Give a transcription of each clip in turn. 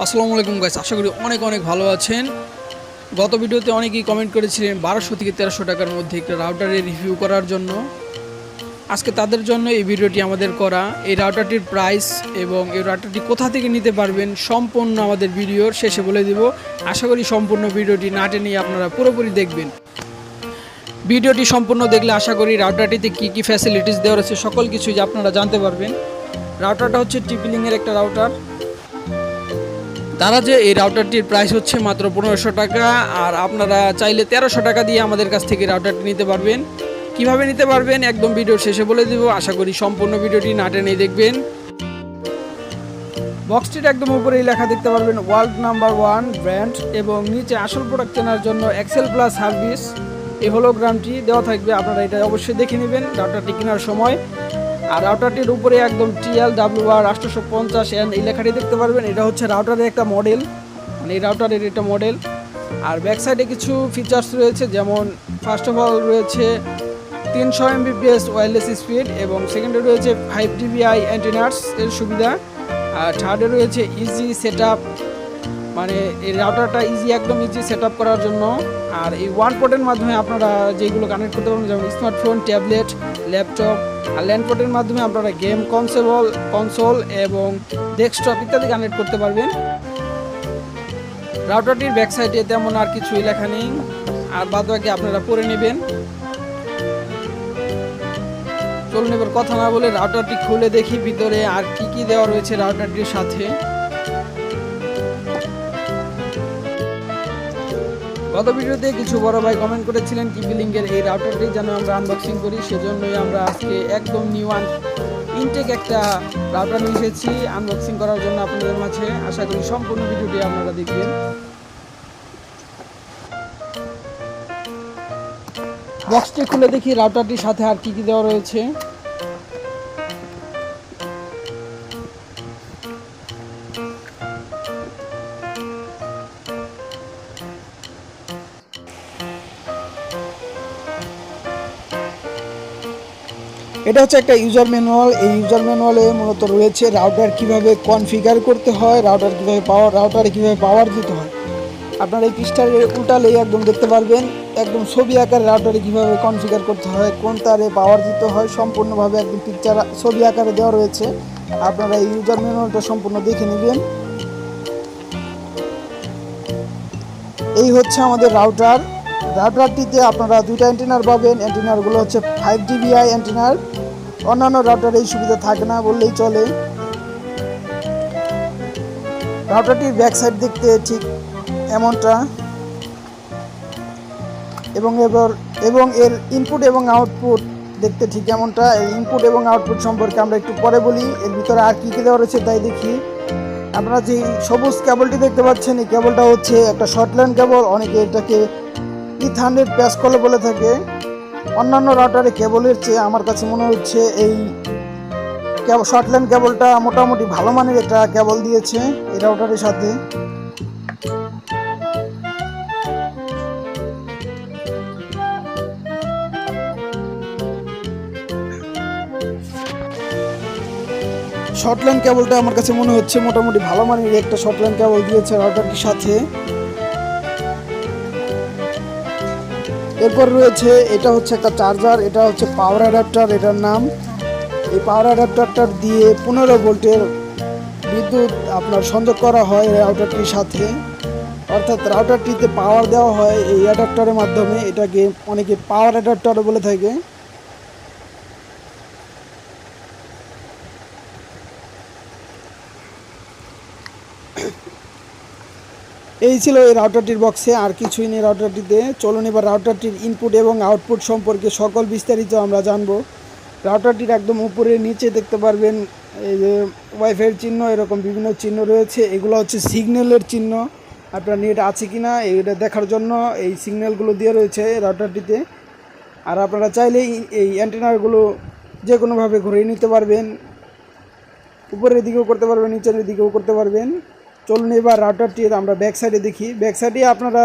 আসসালামু আলাইকুম গাইস, আশা করি অনেক অনেক ভালো আছেন। গত ভিডিওতে অনেকেই কমেন্ট করেছিলেন 1200 থেকে 1300 টাকার মধ্যে একটা রাউটারের রিভিউ করার জন্য। আজকে তাদের জন্য এই ভিডিওটি আমাদের করা। এই রাউটারটির প্রাইস এবং এই রাউটারটি কোথা থেকে নিতে পারবেন সম্পূর্ণ আমাদের ভিডিওর শেষে বলে দিব। আশা করি সম্পূর্ণ ভিডিওটি না টেনে আপনারা পুরোপুরি দেখবেন। ভিডিওটি সম্পূর্ণ দেখলে আশা করি রাউটারটিতে কী কী ফ্যাসিলিটিস দেওয়া রয়েছে সকল কিছুই আপনারা জানতে পারবেন। রাউটারটা হচ্ছে টিপিলিংয়ের একটা রাউটার। তারা যে এই রাউটারটির প্রাইস হচ্ছে মাত্র 1500 টাকা, আর আপনারা চাইলে 1300 টাকা দিয়ে আমাদের কাছ থেকে রাউটারটি নিতে পারবেন। কিভাবে নিতে পারবেন একদম ভিডিওর শেষে বলে দেব। আশা করি সম্পূর্ণ ভিডিওটি না টেনে দেখবেন। বক্সটির একদম উপরেই লেখা দেখতে পারবেন ওয়ার্ল্ড নাম্বার 1 ব্র্যান্ড, এবং নিচে আসল প্রোডাক্ট কেনার জন্য এক্সেল প্লাস সার্ভিস এই হোলোগ্রামটি দেওয়া থাকবে। আপনারা এটা অবশ্যই দেখে নেবেন রাউটারটি কেনার সময়। আর রাউটারটির উপরে একদম TLWR 850N এই লেখাটি দেখতে পারবেন। এটা হচ্ছে রাউটারের একটা মডেল, মানে এই রাউটারের একটা মডেল। আর ব্যাক সাইডে কিছু ফিচার্স রয়েছে, যেমন ফার্স্ট অফ অল রয়েছে 300 Mbps ওয়্যারলেস স্পিড, এবং সেকেন্ডে রয়েছে 5 dBi অ্যান্টেনাস এর সুবিধা। আর থার্ডে রয়েছে ইজি সেট আপ, মানে এই রাউটারটা একদম ইজি সেট আপ করার জন্য। আর এই ওয়ান পোর্টের মাধ্যমে আপনারা যেগুলো কানেক্ট করতে পারবেন, যেমন স্মার্টফোন, ট্যাবলেট, ল্যাপটপ, আর ল্যান্ড পোর্টের মাধ্যমে আপনারা গেম কনসোল এবং ডেস্কটপ ইত্যাদি কানেক্ট করতে পারবেন। রাউটারটির ব্যাক সাইডে তেমন আর কিছুই লেখা নেই, আর বাদ বাকি আপনারা পড়ে নেবেন। চলুন এবার কথা না বলে রাউটারটি খুলে দেখি ভিতরে আর কি কি দেওয়া রয়েছে রাউটারটির সাথে। গত ভিডিওতে কিছু বড় ভাই কমেন্ট করেছিলেন টিপিলিংকের এই রাউটারটি যেন আমরা আনবক্সিং করি, সেজন্যই আমরা আজকে একদম নিউ ইনটেক একটা রাউটার নিয়ে এসেছি আনবক্সিং করার জন্য আপনাদের মাঝে। আশা করি সম্পূর্ণ ভিডিওটি আপনারা দেখবেন। বক্সটি খুলে দেখি রাউটারটির সাথে আর কি কি দেওয়া রয়েছে। এটা হচ্ছে একটা ইউজার ম্যানুয়াল। এই ইউজার ম্যানুয়ালে মূলত রয়েছে রাউটার কিভাবে কনফিগার করতে হয়, রাউটারে কিভাবে পাওয়ার দিতে হয়। আপনারা এই পৃষ্ঠার উল্টালেই একদম দেখতে পারবেন একদম ছবি আকারে রাউটারে কিভাবে কনফিগার করতে হয়, কোন তারে পাওয়ার দিতে হয়, সম্পূর্ণভাবে একদম পিকচার ছবি আকারে দেওয়া রয়েছে। আপনারা এই ইউজার ম্যানুয়ালটা সম্পূর্ণ দেখে নেবেন। এই হচ্ছে আমাদের রাউটারটিতে আপনারা দুইটা অ্যান্টেনার পাবেন। অ্যান্টেনারগুলো হচ্ছে 5 dBi অ্যান্টেনার। অন্যান্য রাউটারে এই সুবিধা থাকে না বললেই চলে। রাউটারটির ব্যাক সাইড দেখতে ঠিক এমনটা, এবং এর ইনপুট এবং আউটপুট দেখতে ঠিক এমনটা। এই ইনপুট এবং আউটপুট সম্পর্কে আমরা একটু পরে বলি। এর ভিতরে আর কী কী দেওয়া রয়েছে তাই দেখি। আপনারা যে সবুজ কেবলটি দেখতে পাচ্ছেন, এই কেবলটা হচ্ছে একটা শর্টলাইন কেবল। অনেকে এটাকে ইথারনেট প্যাচ কলে বলে থাকে। অন্যান্য রাউটারে কেবলের চেয়ে আমার কাছে মনে হচ্ছে এই শর্টলাইন কেবলটা মোটামুটি ভালো মানের একটা কেবল দিয়েছে এই রাউটারের সাথে। শর্টলাইন কেবলটা আমার কাছে মনে হচ্ছে মোটামুটি ভালো মানের একটা শর্টলাইন কেবল দিয়েছে রাউটারটির সাথে। এরপর রয়েছে এটা হচ্ছে একটা চার্জার, এটা হচ্ছে পাওয়ার অ্যাডাপ্টার এটার নাম। এই পাওয়ার অ্যাডাপ্টারটা দিয়ে 15 ভোল্টের বিদ্যুৎ আপনার সংযোগ করা হয় রাউটারটির সাথে, অর্থাৎ রাউটারটিতে পাওয়ার দেওয়া হয় এই অ্যাডাপ্টারের মাধ্যমে। এটাকে অনেকে পাওয়ার অ্যাডাপ্টারও বলে থাকে। এই ছিল এই রাউটারটির বক্সে, আর কিছুই নেই রাউটারটিতে। চলুন এবার রাউটারটির ইনপুট এবং আউটপুট সম্পর্কে সকল বিস্তারিত আমরা জানবো। রাউটারটির একদম উপরে নিচে দেখতে পারবেন এই যে ওয়াইফাইয়ের চিহ্ন, এরকম বিভিন্ন চিহ্ন রয়েছে। এগুলো হচ্ছে সিগন্যালের চিহ্ন। আপনার নেট আছে কি না এটা দেখার জন্য এই সিগন্যালগুলো দিয়ে রয়েছে রাউটারটিতে। আর আপনারা চাইলেই এই অ্যান্টেনারগুলো যে কোনোভাবে ঘুরিয়ে নিতে পারবেন, উপরের দিকেও করতে পারবেন, নিচের দিকেও করতে পারবেন। চলুন এবার রাউটারটির আমরা ব্যাক সাইডে দেখি। ব্যাক সাইডে আপনারা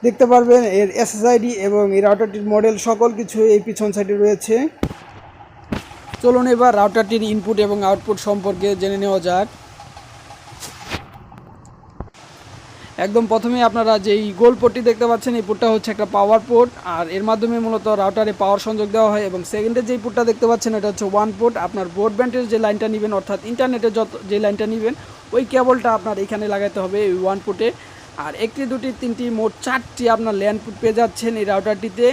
দেখতে পারবেন এর SSID এবং এই রাউটারটির মডেল সকল কিছু এই পিছন সাইডে রয়েছে। চলুন এবার রাউটারটির ইনপুট এবং আউটপুট সম্পর্কে জেনে নেওয়া যাক। একদম প্রথমেই আপনারা যেই গোল পোর্টটি দেখতে পাচ্ছেন, এই পোর্টটা হচ্ছে একটা পাওয়ার পোর্ট, আর এর মাধ্যমে মূলত রাউটারে পাওয়ার সংযোগ দেওয়া হয়। এবং সেকেন্ডে যেই পোর্টটা দেখতে পাচ্ছেন এটা হচ্ছে ওয়ান পোর্ট। আপনার ব্রডব্যান্ডের যে লাইনটা নেবেন, অর্থাৎ ইন্টারনেটের যে লাইনটা নেবেন, ওই কেবলটা আপনার এখানে লাগাতে হবে এই ওয়ান পোর্টে। আর একটি, দুটি, তিনটি, মোট 4টি আপনার ল্যান পোর্ট পেয়ে যাচ্ছেন এই রাউটারটিতে।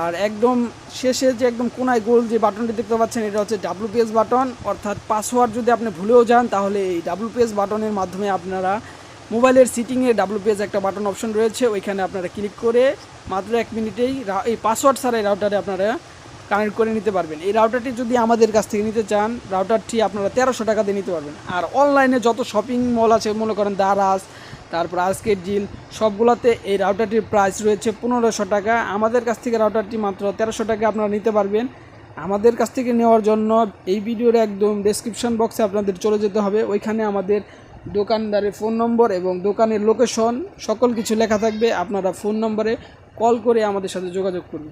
আর একদম শেষে যে একদম কোনায় গোল যে বাটনটি দেখতে পাচ্ছেন, এটা হচ্ছে WPS বাটন। অর্থাৎ পাসওয়ার্ড যদি আপনি ভুলেও যান, তাহলে এই WPS বাটনের মাধ্যমে আপনারা মোবাইলের সিটিংয়ে WPS একটা বাটন অপশন রয়েছে, ওইখানে আপনারা ক্লিক করে মাত্র 1 মিনিটেই এই পাসওয়ার্ড ছাড়া এই রাউটারে আপনারা কানেক্ট করে নিতে পারবেন। এই রাউটারটি যদি আমাদের কাছ থেকে নিতে চান, রাউটারটি আপনারা 1300 টাকা দিয়ে নিতে পারবেন। আর অনলাইনে যত শপিং মল আছে, মনে করেন দারাজ, তারপর আজকের ডিল, সবগুলোতে এই রাউটারটির প্রাইস রয়েছে 1500 টাকা। আমাদের কাছ থেকে রাউটারটি মাত্র 1300 টাকা আপনারা নিতে পারবেন। আমাদের কাছ থেকে নেওয়ার জন্য এই ভিডিওর একদম ডেসক্রিপশন বক্সে আপনাদের চলে যেতে হবে, ওইখানে আমাদের দোকানদারের ফোন নম্বর এবং দোকানের লোকেশন সকল কিছু লেখা থাকবে। আপনারা ফোন নম্বরে কল করে আমাদের সাথে যোগাযোগ করুন।